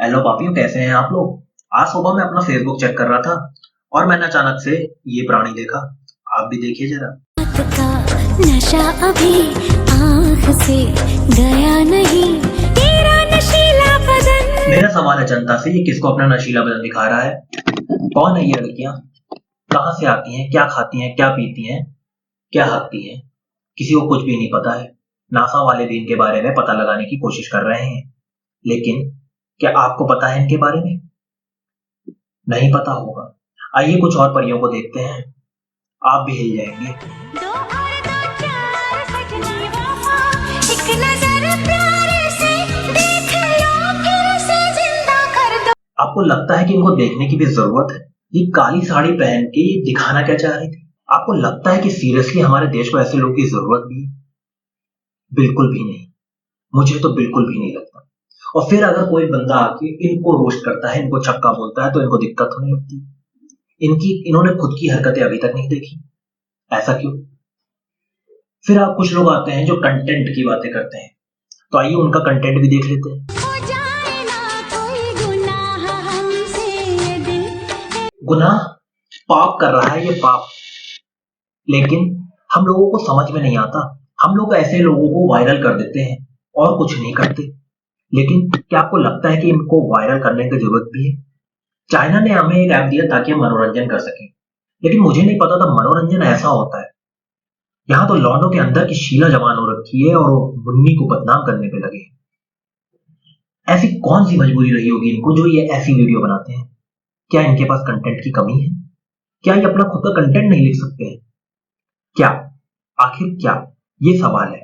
Hello पापियों, कैसे हैं आप लोग। आज सुबह मैं अपना फेसबुक चेक कर रहा था और मैंने अचानक से ये प्राणी देखा। आप भी देखिए जरा। का नशा अभी आँख से गया नहीं, तेरा नशीला बदन। मेरा सवाल है जनता से, ये किसको अपना नशीला बदन दिखा रहा है? कौन है ये लड़कियां? कहाँ से आती हैं? क्या खाती हैं? क्या पीती हैं? क्या हकती हैं? किसी को कुछ भी नहीं पता है। नासा वाले भी इनके बारे में पता लगाने की कोशिश कर रहे हैं, लेकिन क्या आपको पता है इनके बारे में? नहीं पता होगा। आइए कुछ और परियों को देखते हैं, आप भी हिल जाएंगे। दो और दो चार सजनी वफा, एक नजर प्यार से देख लो, फिर से जिंदा कर दो। आपको लगता है कि इनको देखने की भी जरूरत है? ये काली साड़ी पहन के ये दिखाना क्या चाह रही थी? आपको लगता है कि सीरियसली हमारे देश को ऐसे लोगों की जरूरत भी है? बिल्कुल भी नहीं। मुझे तो बिल्कुल भी नहीं लगता। और फिर अगर कोई बंदा आके इनको रोस्ट करता है, इनको छक्का बोलता है, तो इनको दिक्कत होने लगती है। इन्होंने खुद की हरकतें अभी तक नहीं देखी। ऐसा क्यों? फिर आप कुछ लोग आते हैं जो कंटेंट की बातें करते हैं, तो आइए उनका कंटेंट भी देख लेते हैं। हो जाए ना कोई गुनाह हमसे, ये दिल गुनाह? पाप कर रहा है ये, पाप। लेकिन हम लोगों को समझ में नहीं आता। हम लोग ऐसे लोगों को वायरल कर देते हैं और कुछ नहीं करते। लेकिन क्या आपको लगता है कि इनको वायरल करने की जरूरत भी है? चाइना ने हमें एक ऐप दिया ताकि हम मनोरंजन कर सकें, लेकिन मुझे नहीं पता था मनोरंजन ऐसा होता है। यहाँ तो लौंडों के अंदर की शीला जवान हो रखी है और वो मुन्नी को बदनाम करने पे लगे हैं। ऐसी कौन सी मजबूरी रही होगी इनको जो ये ऐसी वीडियो बनाते हैं? क्या इनके पास कंटेंट की कमी है? क्या ये अपना खुद का कंटेंट नहीं लिख सकते हैं? क्या? आखिर क्या? ये सवाल है।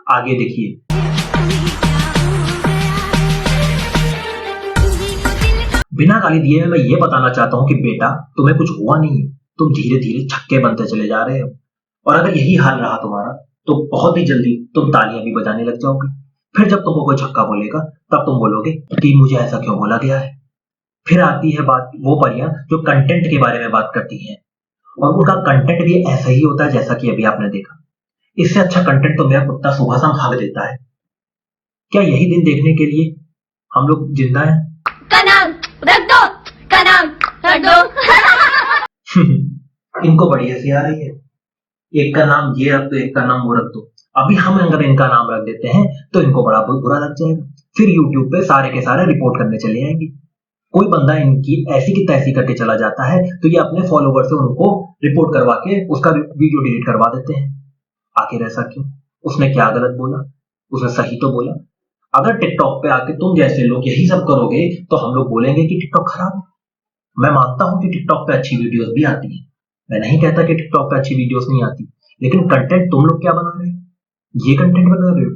आगे देखिए। बिना गाली दिए मैं ये बताना चाहता हूँ कि बेटा, तुम्हें कुछ हुआ नहीं है। तुम धीरे धीरे छक्के बनते चले जा रहे हो, और अगर यही हाल रहा तुम्हारा तो बहुत ही जल्दी तुम तालियां भी बजाने लग जाओगे। फिर जब तुमको कोई छक्का बोलेगा तब तुम बोलोगे कि मुझे ऐसा क्यों बोला गया है। फिर आती है बात वो परियां जो कंटेंट के बारे में बात करती हैं, और उनका कंटेंट भी ऐसा ही होता है जैसा कि अभी आपने देखा। इससे अच्छा कंटेंट तो मेरा कुत्ता सुबह शाम भाग देता है। क्या यही दिन देखने के लिए हम लोग जिंदा हैं? का नाम रख दो, का नाम रख दो। इनको बड़ी हंसी आ रही है। एक का नाम ये रख दो, एक का नाम वो रख दो। अभी हम अगर इनका नाम रख देते हैं तो इनको बड़ा बुरा लग जाएगा। फिर यूट्यूब पे सारे के सारे रिपोर्ट करने चले जाएंगे। कोई बंदा इनकी ऐसी की तैसी करके चला जाता है तो ये अपने फॉलोवर से उनको रिपोर्ट करवा के उसका वीडियो डिलीट करवा देते हैं। आखिर ऐसा क्यों? उसने क्या गलत बोला? उसने सही तो बोला। अगर टिकटॉक पे आके तुम जैसे लोग यही सब करोगे तो हम लोग बोलेंगे कि टिकटॉक खराब है। मैं मानता हूं कि टिकटॉक पे अच्छी वीडियोस भी आती है। मैं नहीं कहता कि टिकटॉक पे अच्छी वीडियोस नहीं आती, लेकिन कंटेंट तुम लोग क्या बना रहे हो? ये कंटेंट बना रहे हो,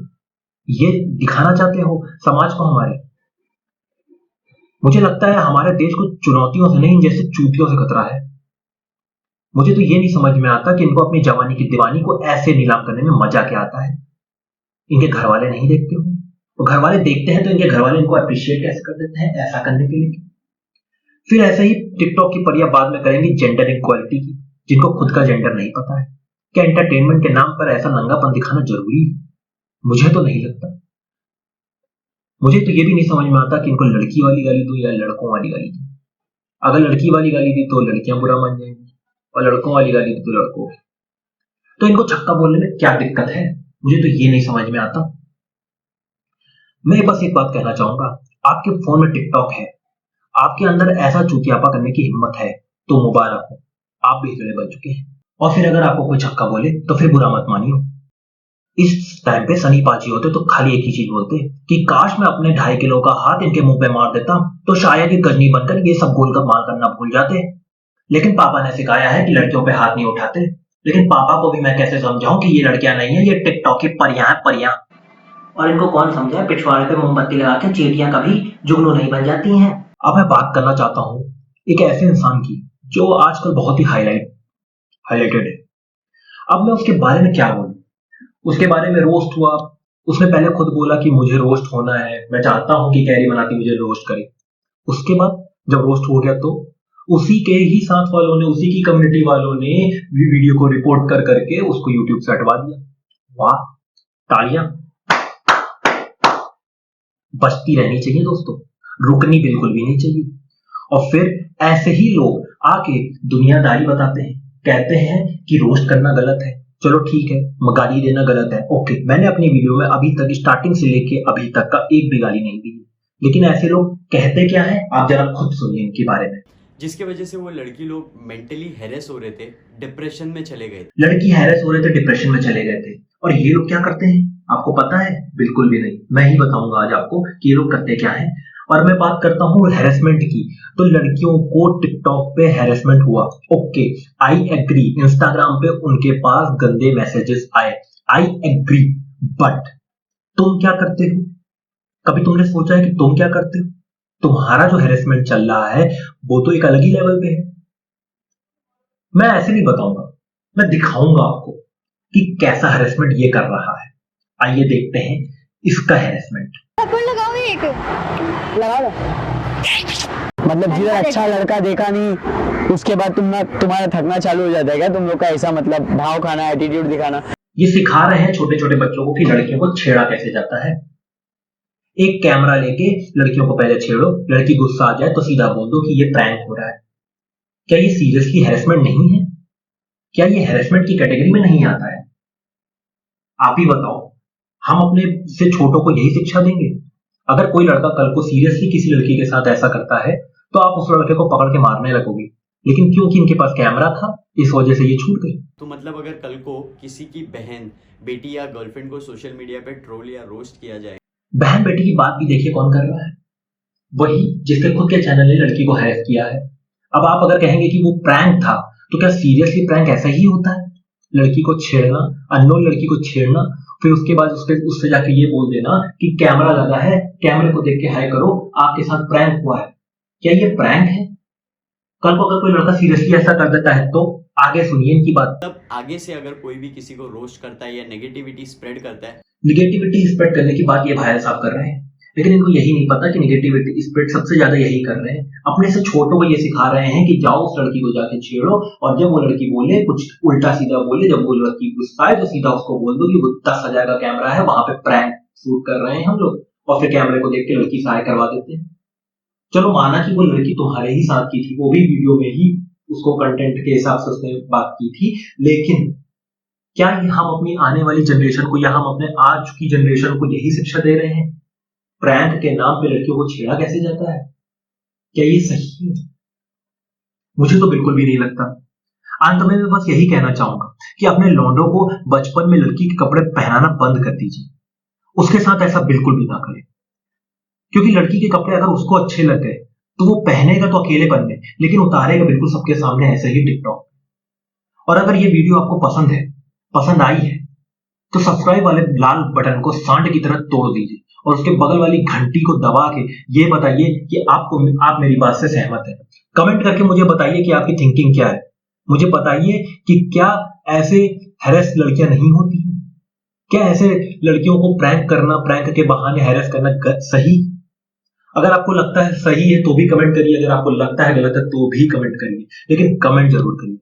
ये दिखाना चाहते हो समाज को हमारे। मुझे लगता है हमारे देश को चुनौतियों से नहीं, जैसे चूतियों से खतरा है। मुझे तो ये नहीं समझ में आता कि इनको अपनी जवानी की दीवानी को ऐसे नीलाम करने में मजा क्या आता है। इनके घर वाले नहीं देखते हो? तो घर वाले देखते हैं तो इनके घर वाले इनको अप्रिशिएट कैसे कर देते हैं ऐसा करने के लिए? फिर ऐसे ही टिकटॉक की परियां बाद में करेंगी जेंडर इक्वालिटी की, जिनको खुद का जेंडर नहीं पता है। क्या एंटरटेनमेंट के नाम पर ऐसा नंगापन दिखाना जरूरी है? मुझे तो नहीं लगता। मुझे तो ये भी नहीं समझ में आता कि इनको लड़की वाली गाली दूं या लड़कों वाली गाली दूं। अगर लड़की वाली गाली दी तो लड़कियां बुरा मान जाएंगी, और लड़कों वाली गाली दी तो लड़कों। तो इनको छक्का बोलने में क्या दिक्कत है? मुझे तो ये नहीं समझ में आता। मैं बस एक बात कहना चाहूंगा, आपके फोन में टिकटॉक है, आपके अंदर ऐसा चूतियापा करने की हिम्मत है, तो मुबारक हो, आप भी हिजड़े बन चुके हैं। और फिर अगर आपको कोई छक्का बोले तो फिर बुरा मत मानियो। इस टाइम पे सनी पाजी होते तो खाली एक ही चीज बोलते कि काश मैं अपने 2.5 किलो का हाथ इनके मुंह पे मार देता तो शायद ये गजनी बनकर ये सब गोल का माल करना भूल जाते। लेकिन पापा ने सिखाया है कि लड़कियों पे हाथ नहीं उठाते। लेकिन पापा को भी मैं कैसे समझाऊं कि ये लड़कियां नहीं है, ये टिकटॉक की परियां हैं, परियां। और इनको कौन समझाए, पिछवाड़े पे मोमबत्ती लगा के चींटियां कभी जुगनू नहीं बन जाती हैं। अब मैं बात करना चाहता हूँ एक ऐसे इंसान की जो आजकल बहुत ही हाईलाइटेड है। अब मैं उसके बारे में क्या बोलूं? उसके बारे में रोस्ट हुआ। उसने पहले खुद बोला कि मुझे रोस्ट होना है, मैं चाहता हूं कि कैरी बनाती मुझे रोस्ट करे। उसके बाद जब रोस्ट हो गया तो उसी के ही साथ वालों ने, उसी की कम्युनिटी वालों ने वीडियो को रिपोर्ट कर करके उसको यूट्यूब से हटवा दिया। वाह, तालियां बजती रहनी चाहिए दोस्तों। रुकनी बिल्कुल भी नहीं चाहिए। और फिर ऐसे ही लोग आके दुनियादारी बताते हैं, कहते हैं कि रोस्ट करना गलत है। चलो ठीक है, गाली देना गलत है, ओके, मैंने अपनी वीडियो में अभी तक स्टार्टिंग से लेके अभी तक का एक भी गाली नहीं दी। लेकिन ऐसे लोग कहते क्या है, आप जरा खुद सुनिए इनके बारे में। जिसके वजह से वो लड़की लोग मेंटली हैरेस हो रहे थे, डिप्रेशन में चले गए थे। लड़की हैरेस हो रहे थे, डिप्रेशन में चले गए थे। और ये लोग क्या करते हैं आपको पता है? बिल्कुल भी नहीं। मैं ही बताऊंगा आज आपको कि ये लोग करते क्या है। और मैं बात करता हूँ हैरेसमेंट की, तो लड़कियों को टिकटॉक पे हैरेसमेंट हुआ, ओके, आई एग्री। इंस्टाग्राम पे उनके पास गंदे मैसेजेस आए, आई एग्री। बट तुम क्या करते हो? कभी तुमने सोचा है कि तुम क्या करते हो? तुम्हारा जो हैरेसमेंट चल रहा है वो तो एक अलग ही लेवल पे है। मैं ऐसे नहीं बताऊंगा, मैं दिखाऊंगा आपको कि कैसा हैरेसमेंट ये कर रहा है। आइए देखते हैं इसका हैरेसमेंट। लगा लो। मतलब जिधर अच्छा लड़का देखा नहीं उसके बाद तुम्हारा थकना चालू हो जाता है क्या? तुम लोग का ऐसा मतलब भाव खाना, एटीट्यूड दिखाना। ये सिखा रहे हैं छोटे छोटे बच्चों को कि लड़कियों को छेड़ा कैसे जाता है। एक कैमरा लेके लड़कियों को पहले छेड़ो, लड़की गुस्सा आ जाए तो सीधा बोल दो कि ये प्रैंक हो रहा है। क्या ये सीरियसली हैरेसमेंट नहीं है? क्या ये हैरेसमेंट की कैटेगरी में नहीं आता है? आप ही बताओ, हम अपने से छोटों को यही शिक्षा देंगे? अगर कोई लड़का कल को सीरियसली किसी लड़की के साथ ऐसा करता है तो आप उस लड़के को पकड़ के मारने लगोगे, लेकिन क्योंकि इनके पास कैमरा था इस वजह से ये छूट गए। तो मतलब अगर कल को किसी की बहन, बेटी या गर्लफ्रेंड को सोशल मीडिया पे ट्रोल या रोस्ट किया जाए, बहन बेटी की बात भी देखिए कौन कर रहा है, वही जिसके खुद के चैनल ने लड़की को हैरेस किया है। अब आप अगर कहेंगे कि वो प्रैंक था, तो क्या सीरियसली प्रैंक ऐसा ही होता है? लड़की को छेड़ना, अननोन लड़की को छेड़ना, फिर उसके बाद उससे जाके ये बोल देना कि कैमरा लगा है, कैमरे को देख के हाय करो, आपके साथ प्रैंक हुआ है। क्या ये प्रैंक है? कल को अगर कोई लड़का सीरियसली ऐसा कर देता है तो आगे सुनिए इनकी बात। तब आगे से अगर कोई भी किसी को रोस्ट करता है या नेगेटिविटी स्प्रेड करता है, निगेटिविटी स्प्रेड करने की बात ये भाई साहब कर रहे हैं, लेकिन इनको यही नहीं पता कि निगेटिविटी स्प्रेड सबसे ज्यादा यही कर रहे हैं, अपने से छोटों को ये सिखा रहे हैं कि जाओ उस लड़की को जाके छेड़ो, और जब वो लड़की बोले कुछ उल्टा सीधा बोले, जब वो लड़की गुस्साए तो सीधा उसको बोल दो कि वो 10,000 का कैमरा है, वहां पे प्रैंक शूट कर रहे हैं हम लोग, और फिर कैमरे को देख के लड़की से हाय करवा देते हैं। चलो माना कि वो लड़की तुम्हारे ही साथ की थी, वो भी वीडियो में ही उसको कंटेंट के हिसाब से उसने बात की थी, लेकिन क्या हम अपनी आने वाली जनरेशन को या हम अपने आज की जनरेशन को यही शिक्षा दे रहे हैं? प्रैंक के नाम पे लड़कियों को छेड़ा कैसे जाता है? क्या ये सही है? मुझे तो बिल्कुल भी नहीं लगता। अंत में मैं बस यही कहना चाहूंगा कि अपने लौंडों को बचपन में लड़की के कपड़े पहनाना बंद कर दीजिए, उसके साथ ऐसा बिल्कुल भी ना करें, क्योंकि लड़की के कपड़े अगर उसको अच्छे लग गए तो वो पहनेगा तो अकेलेपन में, लेकिन उतारेगा बिल्कुल सबके सामने ऐसे ही टिकटॉक। और अगर ये वीडियो आपको पसंद आई है तो सब्सक्राइब वाले लाल बटन को सांड की तरह तोड़ दीजिए और उसके बगल वाली घंटी को दबा के ये बताइए कि आप मेरी बात से सहमत हैं। कमेंट करके मुझे बताइए कि आपकी थिंकिंग क्या है। मुझे बताइए कि क्या ऐसे हैरेस लड़कियां नहीं होती हैं? क्या ऐसे लड़कियों को प्रैंक के बहाने हैरेस करना सही? अगर आपको लगता है सही है तो भी कमेंट करिए, अगर आपको लगता है गलत है तो भी कमेंट करिए, लेकिन कमेंट जरूर करिए।